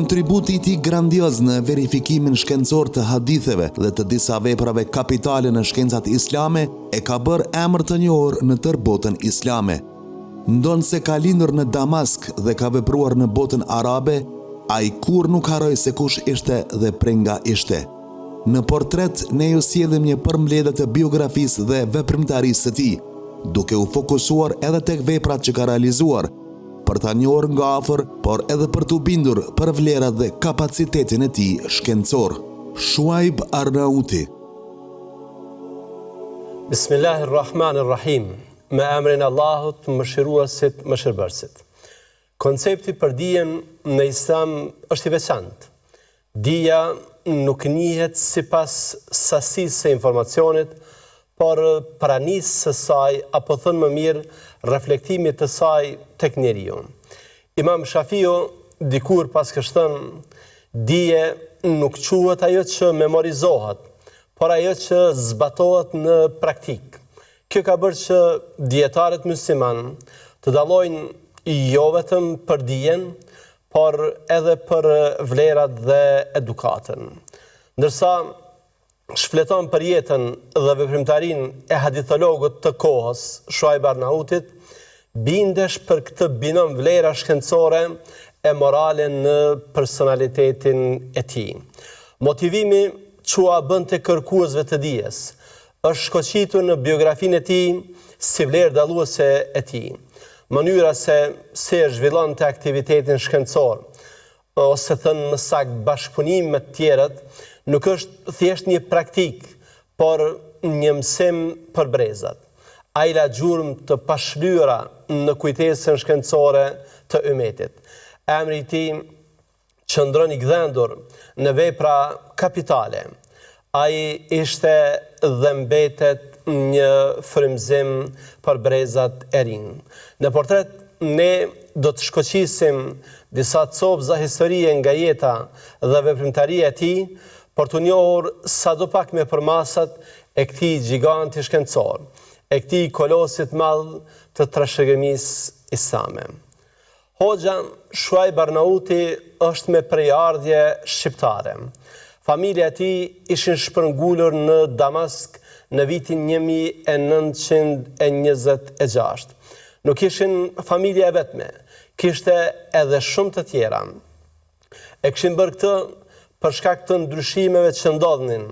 Kontributi i tij grandioz në verifikimin shkencor të haditheve dhe të disa veprave kapitale në shkencat islame e ka bërë emër të njohur në tërë botën islame. Ndonse ka lindur në Damask dhe ka vepruar në botën arabe, ai kur nuk harroi se kush ishte dhe prej nga ishte. Në portret ne ju sjellim një përmbledhje të biografisë dhe veprimtarisë së tij, duke u fokusuar edhe tek veprat që ka realizuar, për ta njohur nga afër, por edhe për t'u bindur për vlerat dhe kapacitetin e tij shkencor. Shuaib Arnauti. Bismillahirrahmanirrahim. Me emrin e Allahut, mëshiruesit, mëshirbërësit. Koncepti për dijen në Islam është i veçantë. Dija nuk njihet sipas sasisë së informacionit, por pranisë së saj, apo thënë më mirë, reflektimit të saj tek njeriu. Imam Shafiu dikur pas ka thënë, dije nuk quhet ajo që memorizohet, por ajo që zbatohet në praktik. Kjo ka bërë që dietarët musliman të dallojnë jo vetëm për dijen, por edhe për vlerat dhe edukatën. Ndërsa shfleton për jetën dhe veprimtarinë e hadithologut të kohës, Shuaib Arnautit, bindesh për këtë binom vlera shkencore e morale në personalitetin e tij. Motivimi që a bën të kërkuesve të dijes është shkoqitur në biografinë e tij si vlerë dalluese e tij. Mënyra se e zhvillon të aktivitetin shkencor, ose thënë më saktë bashkëpunim me të tjerët, nuk është thjesht një praktik, por një mësim për brezat. Ai la gjurmë të pashlyera në kujtesën shkencore të ummetit. Emri i tij qëndron i gdhendur në vepra kapitale. Ai ishte dhe mbetet një frymëzim për brezat e rinj. Në portret ne do të shkoqisim disa copëza historie nga jeta dhe veprimtaria e tij, për të njohur sadopak me përmasat e këtij giganti shkencor, e këtij kolosit madh të trashëgimisë islame. Hoxha Shuaib Arnauti është me prejardhje shqiptare. Familja e tij ishin shpërngulur në Damask në vitin 1926. Nuk ishin familja e vetme, kishte edhe shumë të tjera. E kishin bërë këtë për shkak të ndryshimeve që ndodhnin,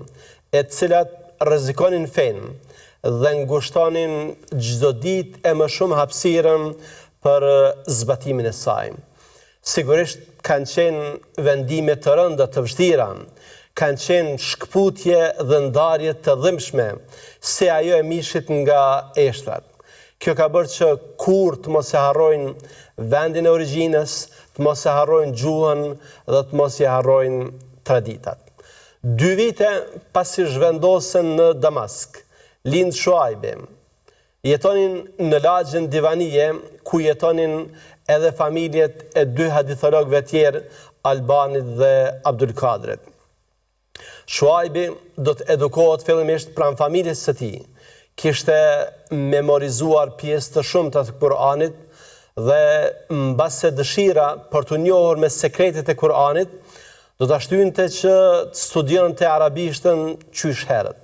e cilat rrezikonin fenë dhe ngushtonin çdo ditë e më shumë hapësirën për zbatimin e saj. Sigurisht kanë qenë vendime të rënda të vështira, kanë qenë shkputje dhe ndarje të dhimbshme, si ajo e mishit nga eshtrat. Kjo ka bërë që kur të mos e harrojnë vendin e origjinës, të mos e harrojnë gjuhën dhe të mos e harrojnë traditat. 2 vite pasi zhvendosen në Damask, lind Shuaibi. Jetonin në lagjën Divanije, ku jetonin edhe familjet e 2 hadithologëve tjerë, Albanit dhe Abdul Kadrit. Shuaibi do të edukohet fillimisht pranë familjes së tij. Kishte memorizuar pjesë të shumta të Kuranit dhe mbase dëshira për të njohur me sekretet e Kuranit, do ta shtynte që studionte arabishtën qysh herët.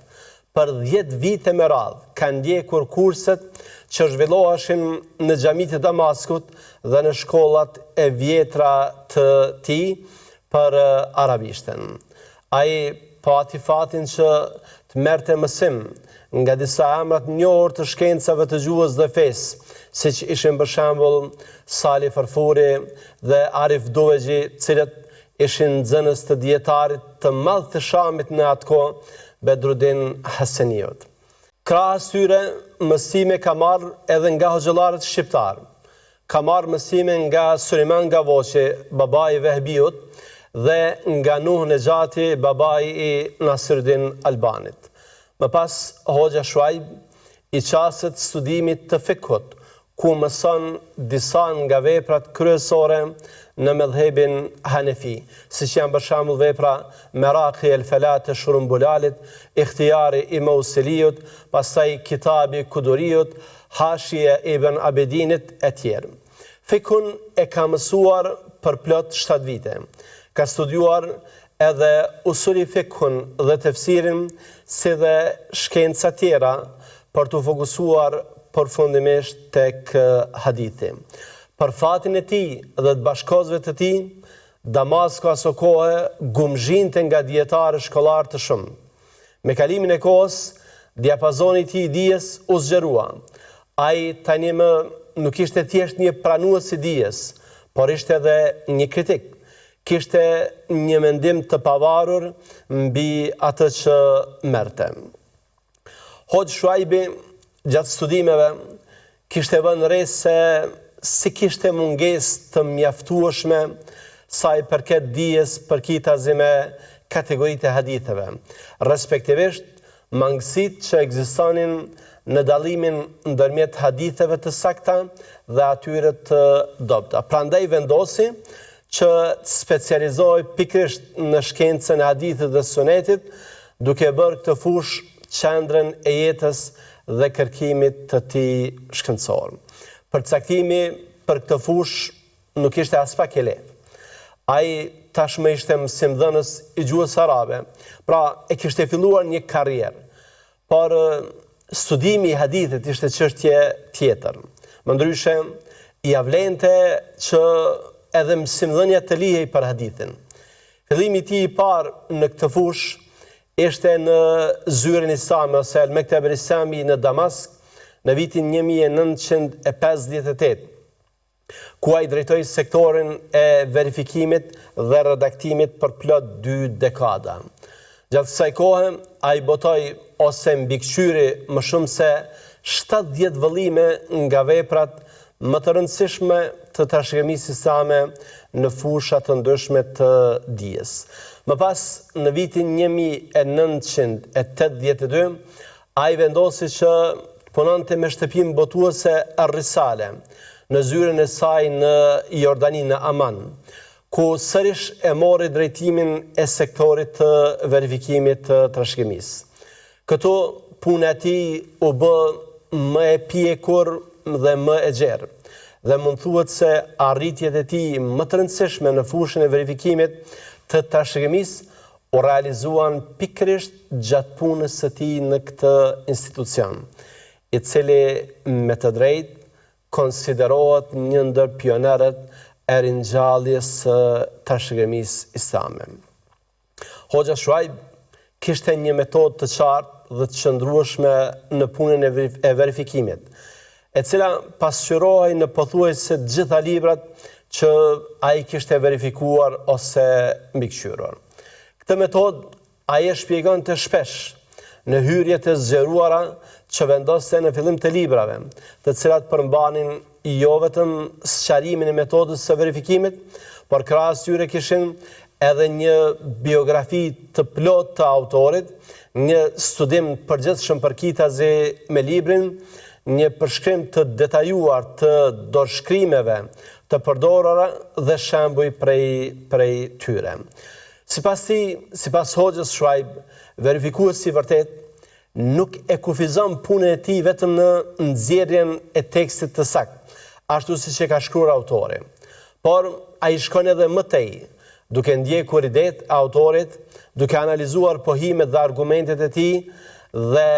Për 10 vite me radhë kanë ndjekur kurset që zhvilloheshin në xhamitë e Damaskut dhe në shkollat e vjetra të tij për arabishtën. Ai pati fatin që të merrte mësim nga disa emrat njohur të shkencave të gjuhës dhe fesë, siç ishin për shembull Sali Farfuri dhe Arif Dovegji, cilët ishin nxënës të dietarit të madh të Shamit në atë kohë, Bedruddin Haseniut. Krahas tyre, mësime ka marrë edhe nga hoxhallarët shqiptar. Ka marrë mësime nga Sulejman Gavoçi, babai i Vehbiut, dhe nga Nuh Nexhati, babai i Nasiruddin Albanit. Më pas, hoxha Shuaib i qaset studimit të fikut, ku mëson disa nga veprat kryesore në medhhebin Hanefi, siç janë për shembull vepra Meraqi el Falat e Shrumbulalit, Ikhtiyari i Mausiliut, pastaj Kitabi Kuduriut, Hashia ibn Abedinit e tjerë. Fikun e ka mësuar për plot 7 vite. Ka studiuar edhe usuli fikhun dhe tefsirin, si dhe shkenca tjera për të fokusuar përfundimisht tek hadithi. Për fatin e tij dhe të bashkëkohësve të tij, Damasko aso kohë gumzhinte nga dietarë shkollar të shumë. Me kalimin e kohës, diapazoni i tij i dijes u zgjerua. Ai tani më nuk ishte thjesht një pranues i dijes, por ishte edhe një kritik. Kishte një mendim të pavarur mbi atë që merrte. Hoxh Shuaibi, gjatë studimeve, kishte vënë re se si kishte mungesë të mjaftueshme sa i përket dijes përkitazi me kategoritë e haditheve, respektivisht mangësitë që ekzistonin në dallimin ndërmjet haditheve të sakta dhe atyre të dobta. Prandaj vendosi që të specializohej pikërisht në shkencën e hadithit dhe sunetit, duke bërë këtë fushë qendrën e jetës dhe kërkimit të tij shkencor. Përcaktimi për këtë fushë nuk ishte as pak e lehtë. Ai tashmë ishte mësimdhënës i gjuhës arabe, pra e kishte filluar një karrierë, por studimi i hadithit ishte çështje tjetër. Më ndryshe, i avlente që edhe mësimdhënia të lihej për hadithin. Fillimi i tij i parë në këtë fushë ishte në zyren islame ose Al-Mekteb al-Islami në Damask në vitin 1958. Ku ai drejtoi sektorin e verifikimit dhe redaktimit për plot 2 dekada. Gjatë kësaj kohe, ai botoi ose mbikëqyri më shumë se 70 vëllime nga veprat më të rëndësishme të trashëgimisë islame në fusha të ndryshme të dijes. Më pas, në vitin 1982, ai vendosi që punonte me shtëpinë botuese Ar-Risale në zyren e saj në Jordani, në Aman, ku sërish e mori drejtimin e sektorit të verifikimit të trashëgimisë. Këtu puna e tij u bë më e pjekur dhe më e gjerë, dhe mund thuhet se arritjet e tij më të rëndësishme në fushën e verifikimit të trashëgimisë u realizuan pikërisht gjatë punës së tij në këtë institucion, i cili me të drejtë konsiderohet një ndër pionerët e ringjalljes së trashëgimisë islame. Hoxha Shuaib kishte një metodë të qartë dhe të qëndrueshme në punën e verifikimit, e cila pasqyrohej në pothuajse të gjitha librat që ai kishte verifikuar ose mbikëqyrur. Këtë metodë ai e shpjegonte shpesh në hyrjet e zgjeruara që vendoste në fillim të librave, të cilat përmbanin jo vetëm sqarimin e metodës së verifikimit, por krahas tyre kishin edhe një biografi të plotë të autorit, një studim përgjithshëm përkitazi me librin, një përshkrim të detajuar të dorëshkrimeve të përdorura dhe shembuj prej tyre. Sipas Hoxhës Shuaib, verifikuesi i vërtet nuk e kufizon punën e tij vetëm në nxjerrjen e tekstit të saktë, ashtu siç e ka shkruar autori, por ai shkon edhe më tej, duke ndjekur idetë e autorit, duke analizuar pohimet dhe argumentet e tij dhe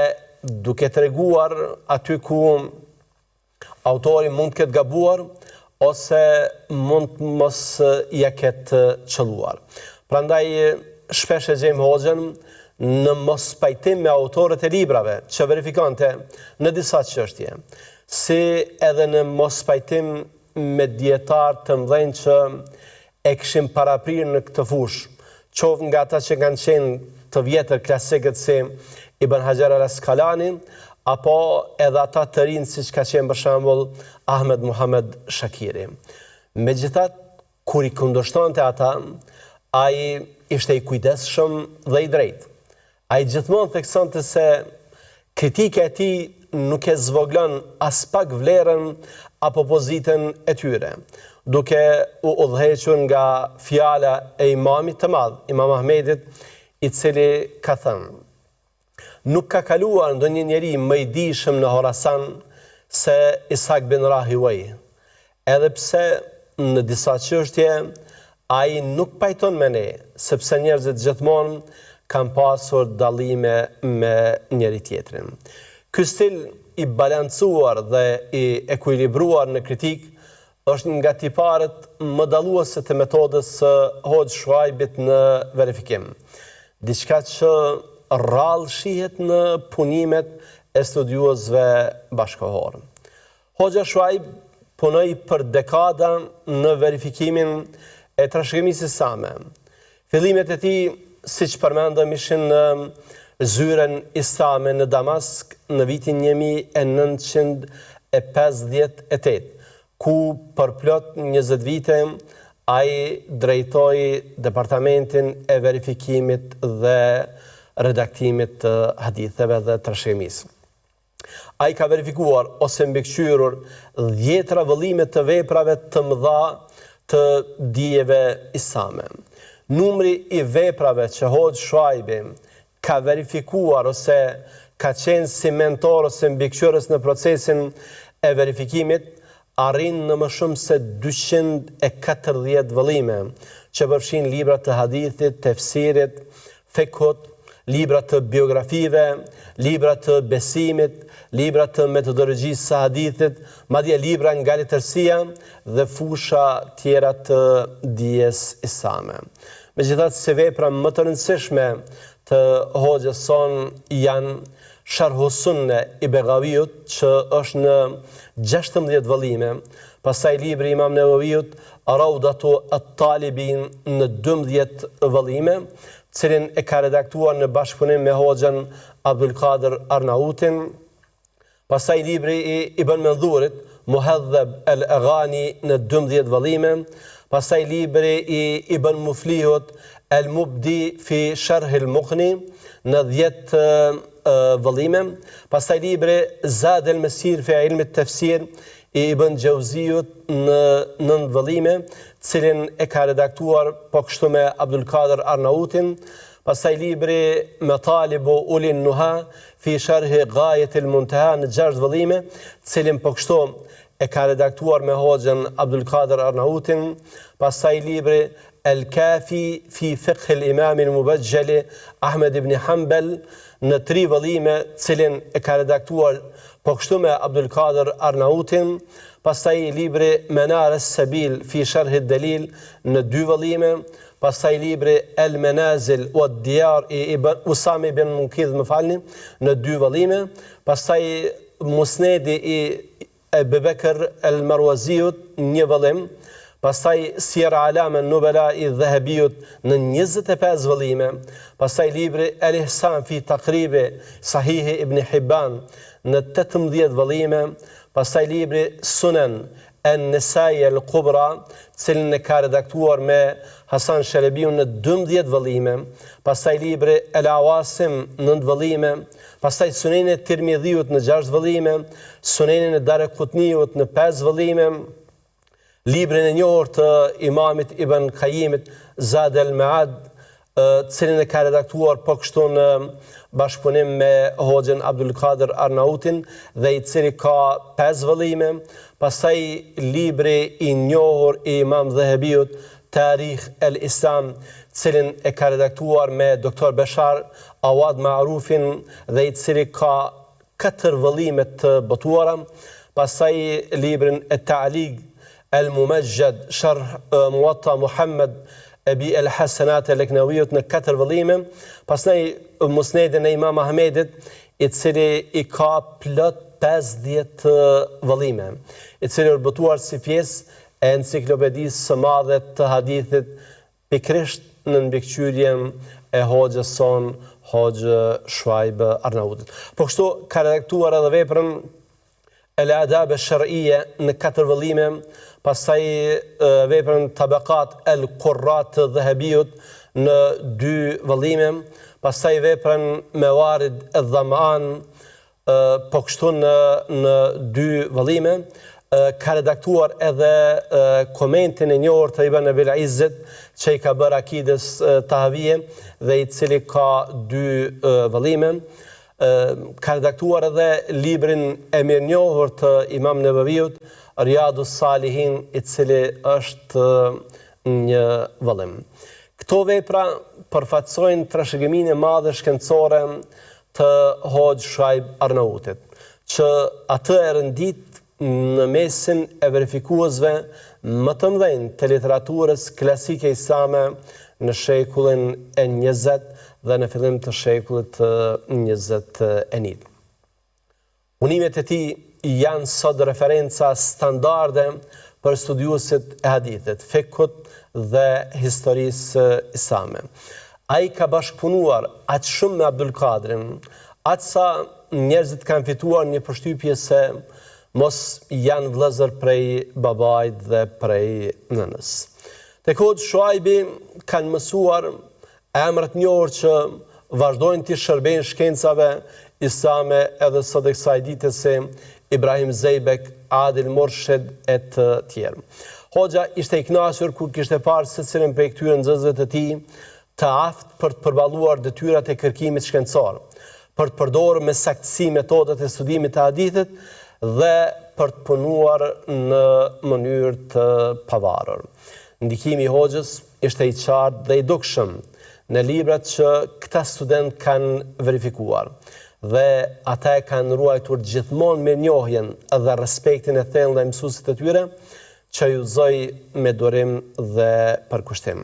duke treguar aty ku autori mund të ketë gabuar ose mund mos ja ketë qelluar. Prandaj shpesh e gjejmë Hoxhën në mos pajtim me autorët e librave që verifikonte në disa çështje, si edhe në mos pajtim me dietarë të mëdhenj që e kishin paraprirë në këtë fushë, qoftë nga ata që kanë qenë të vjetër klasikët si Ibn Hajar al-Asqalani, apo edhe ata të rinj siç ka qenë për shembull Ahmed Muhammad Shakiri. Megjithatë, kur i kundërshtonte ata, ai ishte i kujdesshëm dhe i drejtë. Ai gjithmonë theksonte se kritika e tij nuk e zvoglon as pak vlerën apo pozitën e tyre, duke u udhëhequr nga fjala e imamit të madh, Imam Ahmedit, i cili ka thënë: nuk ka kaluar ndonjë njeri më i dijshëm në Horasan se Ishaq bin Rahiwaj, edhe pse në disa çështje ai nuk pajton me ne, sepse njerëzit gjithmonë kanë pasur dallime me njëri tjetrin. Ky stil i balancuar dhe i ekuilibruar në kritik është nga tiparet më dalluese të metodës së Hoxh Shuaibit në verifikim. Diçka që rrallë shihet në punimet e studiuesve bashkëkohor. Hoxha Shuaib punoi për dekada në verifikimin e trashëgimisë islame. Fillimet e tij, siç përmendëm, ishin në zyren islame në Damask në vitin 1958, ku për plot 20 vite ai drejtoi departamentin e verifikimit dhe redaktimit të haditheve dhe trashëgimisë. Ai ka verifikuar ose mbikëqyrur 10 vëllime të veprave të mëdha të dijeve islame. Numri i veprave që Hoxh Shuaibi ka verifikuar ose ka qenë si mentor ose mbikëqyrës në procesin e verifikimit arrin në më shumë se 240 vëllime, që përfshin libra të hadithit, tefsirit, fikhut, libra të biografive, libra të besimit, libra të metodologjisë së hadithit, madje libra nga letërsia dhe fusha tjera të dijes islame. Megjithatë, si vepra më të rëndësishme të hoxhës son janë Sharhu Sunne i Begaviut, që është në 16 vëllime, pastaj libri Imam Nevaviut Raudatu at-Talibin në 12 vëllime, cilin e ka redaktuar në bashkëpunim me hoxhën Abdul Qadir Arnautin, pastaj libri i Ibn Mendhurit Muhadhab al-Aghani në 12 vëllime, pastaj libri i Ibn Muflihut Al-Mubdi fi Sharh al-Muqni në 10 vëllime, pastaj libri Zad al-Masir fi Ilm at-Tafsir i Ibn Jauziut në 9 vëllime, cilin e ka redaktuar po kështu me Abdul Qadir Arnautin, pastaj libri Matalibu Ulin Nuha fi Sharh Ghayat al-Muntaha në 6 vëllime, cilin po kështu e ka redaktuar me hoxhën Abdul Qadir Arnautin, pastaj libri Al-Kafi fi Fiqh al-Imam al-Mubajjali Ahmed ibn Hanbal në 3 vëllime, cilin e ka redaktuar po kështu me Abdul Qadir Arnautin, pastaj libri Manar as-Sabil fi Sharh al-Dalil në 2 vëllime, pastaj libri El-Manazil wa ad-Diyar i Usame ibn Munkidh në 2 vëllime, pastaj Musnedi i Abu Bakr al-Marwaziut një vëllim, pastaj Sir Alam an-Nubala i Dhahabiut në 25 vëllime, pastaj libri El-Ihsan fi Taqrib Sahih Ibn Hibban në 18 vëllime, pastaj libri Sunan an-Nisai al-Kubra, cilin e ka redaktuar me Hasan Shelebiu në 12 vëllime, pastaj libri El-Awasim në 9 vëllime, pastaj Sunenin e Tirmidhiut në 6 vëllime, Sunenin e Daraqutniut në 5 vëllime, librin e njohur të Imamit Ibn Qayyimit Zad al-Ma'ad, cilin e ka redaktuar po kështu në bashkëpunim me hoxhën Abdul Qadir Arnautin dhe i cili ka 5 vëllime, pastaj libri i njohur i Imam Dhahabiut Tarikh al-Islam, cilin e ka redaktuar me Dr. Bashar Awad Ma'rufin dhe i cili ka 4 vëllime të botuara, pastaj librin e Ta'liq al-Mumajjad Sharh Muwatta Muhammad Abi al-Hasanat al-Laknawiut në 4 vëllime, pastaj Musnedin e Imam Ahmedit, i cili i ka plot 50 vëllime, i cili është botuar si pjesë e enciklopedisë së madhe të hadithit, pikërisht në mbikëqyrjen e hoxhës son Hoxh Shuaib Arnautit. Po kështu ka redaktuar edhe veprën El-Adab al-Shar'iyya në 4 vëllime, pastaj veprën Tabaqat al-Qurrat të Dhahabiut në 2 vëllime, pastaj veprën Mawarid al-Dham'an po kështu në 2 vëllime. Ka redaktuar edhe komentin e njohur të Ibn Abil Izzet, që i ka bërë Akides Tahavije dhe i cili ka 2 vëllime. Ka redaktuar edhe librin e mirënjohur të Imam Nevaviut Riyadus Salihin, i cili është një vëllim. Këto vepra përfaqësojnë trashëgiminë e madhe shkencore të Hoxh Shuaib Arnautit, që atë e rëndit në mesin e verifikuesve më të mëdhenj të literaturës klasike islame në shekullin e 20 dhe në fillim të shekullit 21. Unimet e tij janë sot referenca standarde për studiuesit e hadithit, fikut dhe historisë islame. Ai ka bashkëpunuar aq shumë me Abdul Kadrin, aq sa njerëzit kanë fituar një përshtypje se mos janë vëllezër prej babait dhe prej nënës. Tek Hoxh Shuaibi kanë mësuar emrat njohur që vazhdojnë të shërbejnë shkencave islame edhe sot e kësaj dite si Ibrahim Zeybek, Adil Morshed e të tjerë. Hoxha ishte i kënaqur kur kishte parë secilin prej këtyre nxënësve të tij të aftë për të përballuar detyrat e kërkimit shkencor, për të përdorur me saktësi metodat e studimit të hadithit dhe për të punuar në mënyrë të pavarur. Ndikimi i Hoxhës ishte i qartë dhe i dukshëm në librat që këta student kanë verifikuar, dhe ata e kanë ruajtur gjithmonë me njohjen dhe respektin e thellë ndaj mësuesit të tyre, që ju zoj me durim dhe përkushtim.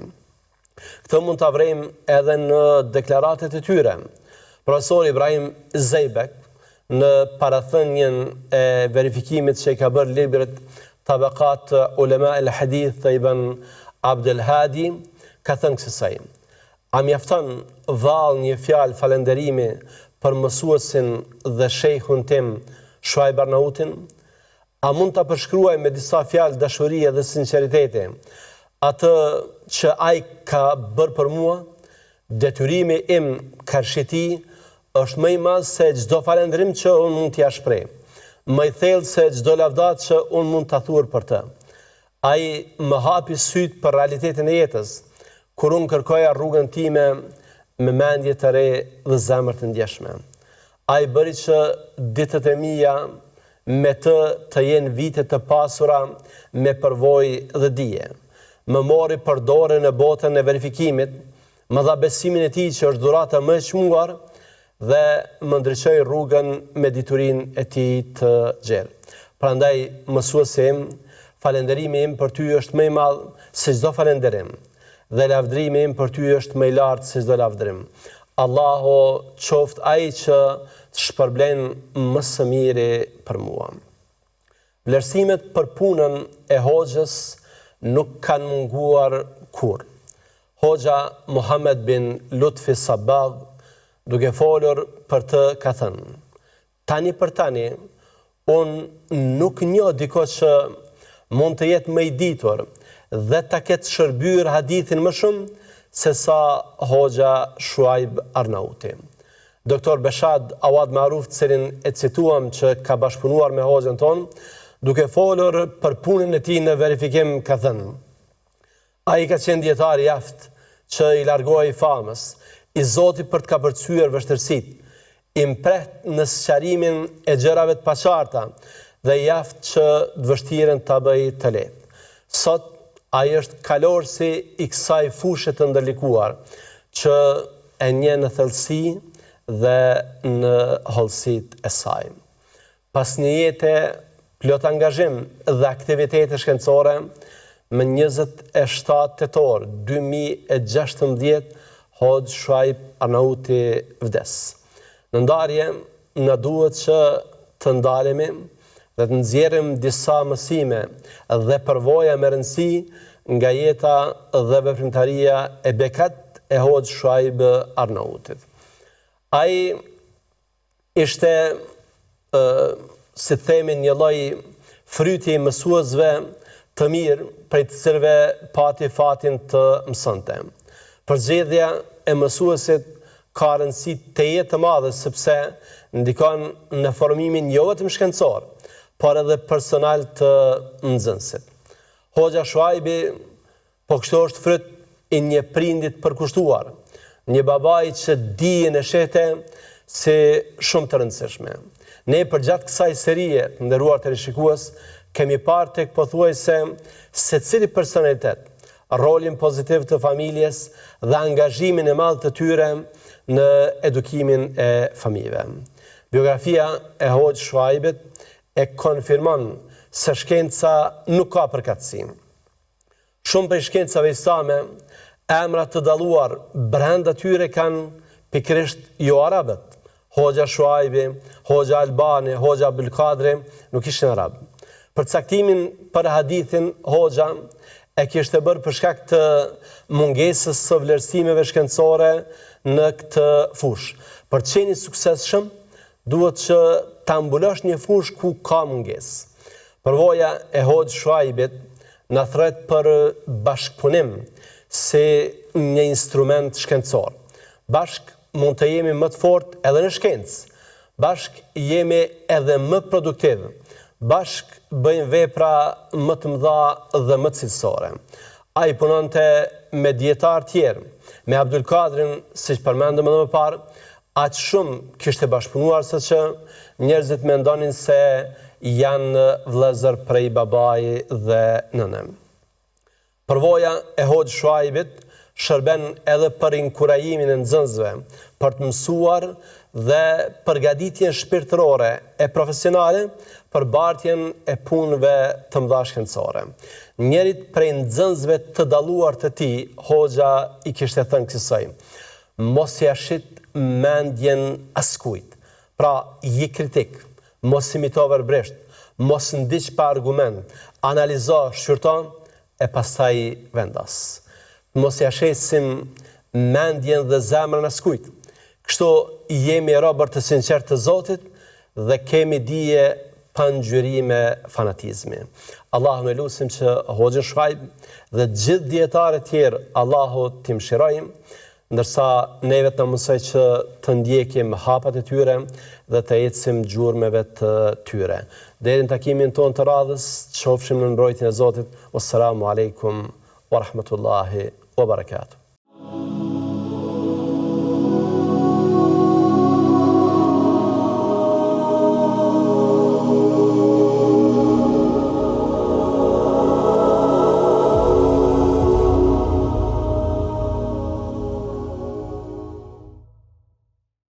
Këtë mund ta vrejmë edhe në deklaratet e tyre. Profesori Ibrahim Zeybek, në parathënien e verifikimit që i ka bërë librit Tabaqat Ulema el Hadith të Ibn Abdel Hadi, ka thënë kësaj: a mjafton vallë një fjalë falënderimi për mësuesin dhe shejkhun tim Shuaib Arnautin? A mund ta përshkruaj me disa fjalë dashurie dhe sinqeriteti atë që ai ka bërë për mua? Detyrimi im karshiti është më i madh se çdo falënderim që unë mund t'ia shpreh, më i thellë se çdo lavdat që unë mund ta thurr për të. Ai më hapi syt për realitetin e jetës, kur unë kërkoja rrugën time me mendje të re dhe zemër të ndjeshme. Ai bëri që ditët e mia me të jenë vite të pasura me përvojë dhe dije. Më mori për dorë në botën e verifikimit, më dha besimin e tij që është dhurata më e çmuar dhe më ndriçoi rrugën me diturinë e tij të gjerë. Prandaj mësuesi im, falënderimi im për ty është më i madh se çdo falënderim, dhe lavdërimi im për ty është më i lartë se çdo lavdërim. Allahu qoftë ai që të shpërblen më së miri për mua. Vlerësimet për punën e Hoxhës nuk kanë munguar kurrë. Hoxha Muhammed bin Lutfi Sabag, duke folur për të, ka thënë: tani për tani, unë nuk njoh diko që mund të jetë më i ditur dhe ta ketë shërbyer hadithin më shumë se sa Hoxha Shuaib Arnauti. Doktor Beshad Awad Maruf, cilin e cituam që ka bashkëpunuar me Hoxhën tonë, duke folur për punën e tij në verifikim, ka thënë: ai ka qenë dietar i aftë që i largohej famës, i Zotit për të kapërcyer vështirësitë, i mpreht në sqarimin e gjërave të paqarta dhe i aftë që të vështirën ta bëj të lehtë. Sot ai është kalorësi i kësaj fushë të ndërlikuar, që e njeh në thellësi dhe në hollësitë e saj. Pas një jete plot angazhim dhe aktivitete shkencore, më 27 tetor 2016 Hoxh Shuaib Arnauti vdes. Në ndarje, na duhet që të ndalemi dhe të nxjerrim disa mësime dhe përvoja me rëndësi nga jeta dhe veprimtaria e bekat e Hoxh Shuaib Arnautit. Ai ishte, si themi, një lloj fryti i mësuesve të mirë, prej të cilëve pati fatin të mësonte. Përzgjedhja e mësuesit ka rëndësi të jetë të madhe, sepse ndikon në formimin jo vetëm shkencor, por edhe personal të nxënësit. Hoxha Shuaibi, po kështu është fryt i një prindit përkushtuar, një babai që dijen e shete si shumë të rëndësishme. Ne përgjatë kësaj serie, nderuar teleshikues, kemi parë tek pothuajse secili personalitet rolin pozitiv të familjes dhe angazhimin e madh të tyre në edukimin e fëmijëve. Biografia e Hoxh Shuaibit e konfirmon se shkenca nuk ka përkatësi. Shumë prej shkencave islame, emra të dalluar brenda tyre kanë pikërisht jo arabët. Hoxha Shuaibi, Hoxha Albani, Hoxha Abdulkadri nuk ishin arab. Për caktimin për hadithin, Hoxha e kishte bërë për shkak të mungesës së vlerësimeve shkencore në këtë fushë. Për të qenë i suksesshëm, duhet që ta mbulosh një fushë ku ka mungesë. Përvoja e Hoxh Shuaibit na thret për bashkëpunim si një instrument shkencor. Bashk mund të jemi më të fortë edhe në shkencë. Bashk jemi edhe më produktiv. Bashk bëjmë vepra më të mëdha dhe më cilësore. Ai punonte me dietar tjerë, me Abdulkadrin, siç përmendëm edhe më parë, aq shumë kishte bashkëpunuar se që njerëzit mendonin se janë vëllezër prej babai dhe nënëm. Përvoja e Hoxh Shuaibit shërben edhe për inkurajimin e nxënësve, për të mësuar dhe përgatitjen shpirtërore e profesionale për bartjen e punëve të mëdha shkencore. Njerit prej nxënësve të dalluar të tij, Hoxha i kishte thënë kësaj: mos ia shit mendjen askujt. Pra, je kritik, mos imito verbresht, mos ndiq pa argument, analizo, shqyrto e pastaj vendas. Mos ia shesim mendjen dhe zemrën askujt. Kështu jemi robër të sinqert të Zotit dhe kemi dije pa ngjyrime fanatizmi. Allahu e lutim që Hoxhën Shuaib dhe gjithë dietarët tjerë Allahu t'i mëshirojë, ndërsa neve të mësoj që të ndjekim hapat e tyre dhe të ecim gjurmeve të tyre. Deri në takimin tonë të radhës, qofshim në mbrojtjen e Zotit. Wassalamu alaikum wa rahmatullahi wa barakatuh.